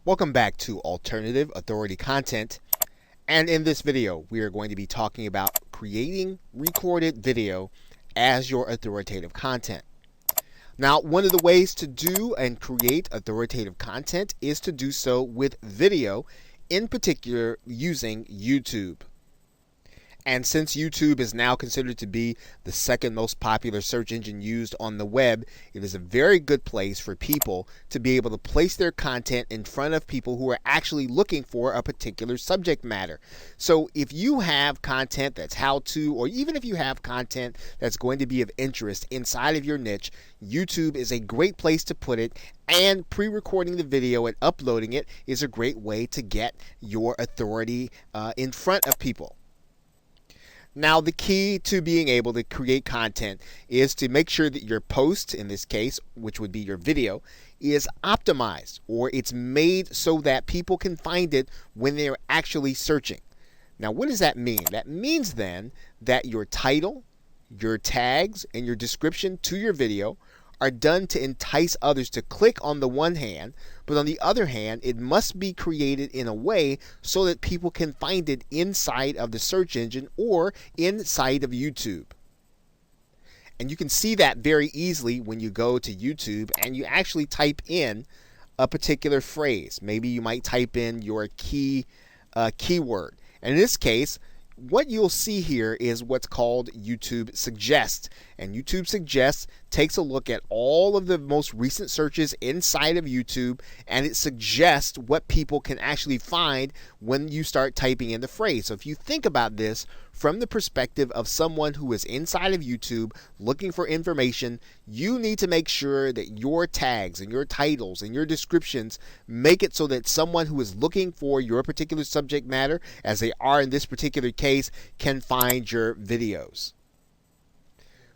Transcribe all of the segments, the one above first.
Welcome back to Alternative Authority Content, and in this video we are going to be talking about creating recorded video as your authoritative content. Now, one of the ways to do and create authoritative content is to do so with video, in particular using YouTube. And since YouTube is now considered to be the second most popular search engine used on the web, it is a very good place for people to be able to place their content in front of people who are actually looking for a particular subject matter. So if you have content that's how-to, or even if you have content that's going to be of interest inside of your niche, YouTube is a great place to put it, and pre-recording the video and uploading it is a great way to get your authority in front of people. Now, the key to being able to create content is to make sure that your post, in this case, which would be your video, is optimized, or it's made so that people can find it when they're actually searching. Now, what does that mean? That means then that your title, your tags, and your description to your video are done to entice others to click on the one hand, but on the other hand, it must be created in a way so that people can find it inside of the search engine or inside of YouTube. And you can see that very easily when you go to YouTube and you actually type in a particular phrase. Maybe you might type in your keyword. And in this case, what you'll see here is what's called YouTube Suggest. And YouTube Suggest takes a look at all of the most recent searches inside of YouTube, and it suggests what people can actually find when you start typing in the phrase. So if you think about this from the perspective of someone who is inside of YouTube looking for information, you need to make sure that your tags and your titles and your descriptions make it so that someone who is looking for your particular subject matter, as they are in this particular case, can find your videos.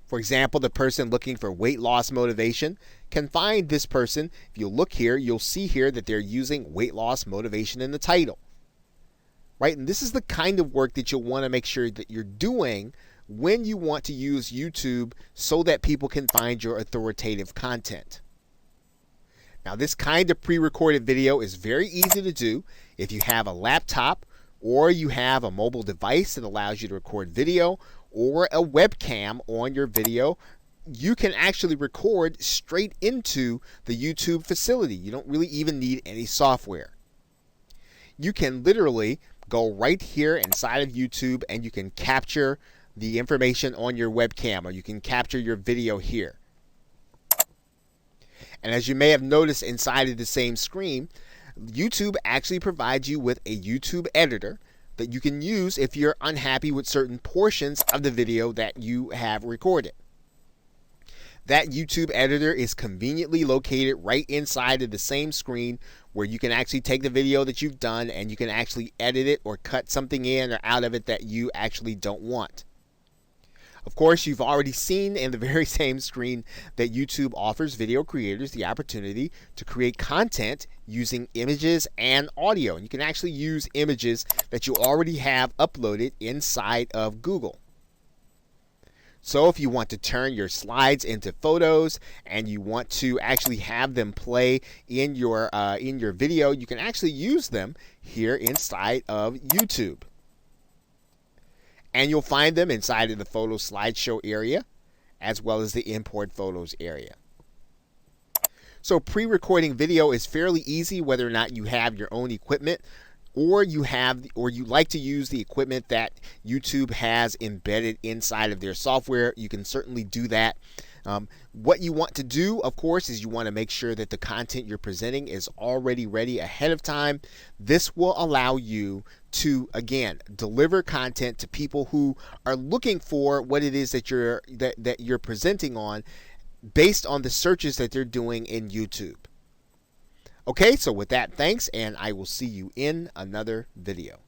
For example, the person looking for weight loss motivation can find this person. If you look here, you'll see here that they're using weight loss motivation in the title. Right? And this is the kind of work that you'll want to make sure that you're doing when you want to use YouTube so that people can find your authoritative content. Now, this kind of pre-recorded video is very easy to do if you have a laptop or you have a mobile device that allows you to record video, or a webcam on your video. You can actually record straight into the YouTube facility. You don't really even need any software. You can literally go right here inside of YouTube and you can capture the information on your webcam, or you can capture your video here. And as you may have noticed inside of the same screen, YouTube actually provides you with a YouTube editor that you can use if you're unhappy with certain portions of the video that you have recorded. That YouTube editor is conveniently located right inside of the same screen, where you can actually take the video that you've done and you can actually edit it or cut something in or out of it that you actually don't want. Of course, you've already seen in the very same screen that YouTube offers video creators the opportunity to create content using images and audio. And you can actually use images that you already have uploaded inside of Google. So if you want to turn your slides into photos and you want to actually have them play in your video, you can actually use them here inside of YouTube. And you'll find them inside of the photo slideshow area, as well as the import photos area. So pre-recording video is fairly easy, whether or not you have your own equipment, or you like to use the equipment that YouTube has embedded inside of their software. You can certainly do that. What you want to do, of course, is you want to make sure that the content you're presenting is already ready ahead of time. This will allow you to, again, deliver content to people who are looking for what it is that you're presenting on, based on the searches that they're doing in YouTube. Okay, so with that, thanks, and I will see you in another video.